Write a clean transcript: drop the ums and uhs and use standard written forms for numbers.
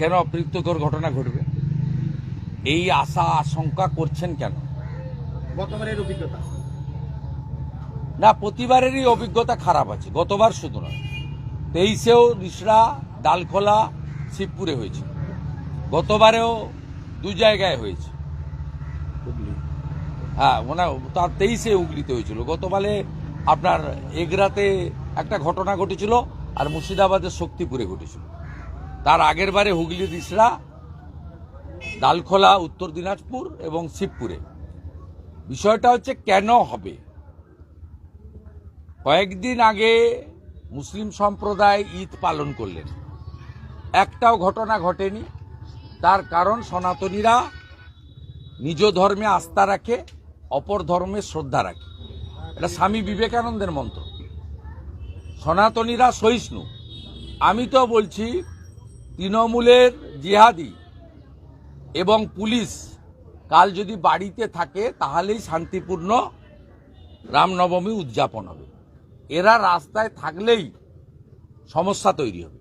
কেন অপ্রীতিকর ঘটনা ঘটবে এই আশা আশঙ্কা করছেন কেন? গতবারের অভিজ্ঞতা না, প্রতিবারেরই অভিজ্ঞতা খারাপ আছে, গতবার শুধু নয়, 23-এও রিসরা, ডালখোলা, শিবপুরে হয়েছে, গতবারেও 2 জায়গায় হয়েছে। হ্যাঁ, মানে তার 23-এ হুগলিতে হয়েছিল, গতবারে আপনার এগরাতে একটা ঘটনা ঘটেছিল আর মুর্শিদাবাদের শক্তিপুরে ঘটেছিল, তার আগের বারে হুগলি, রিসরা, ডালখোলা, উত্তর দিনাজপুর এবং শিবপুরে। বিষয়টা হচ্ছে কেন হবে। কয়েকদিন আগে মুসলিম সম্প্রদায় ঈদ পালন করলেন, একটাও ঘটনা ঘটেনি। তার কারণ সনাতনীরা নিজ ধর্মে আস্থা রাখে, অপর ধর্মে শ্রদ্ধা রাখে। এটা স্বামী বিবেকানন্দের মন্ত্র। সনাতনীরা সহিষ্ণু। আমি তো বলছি তৃণমূলের জিহাদি এবং পুলিশ কাল যদি বাড়িতে থাকে তাহলেই শান্তিপূর্ণ রামনবমী উদযাপন হবে। এরা রাস্তায় থাকলেই সমস্যা তৈরি হবে।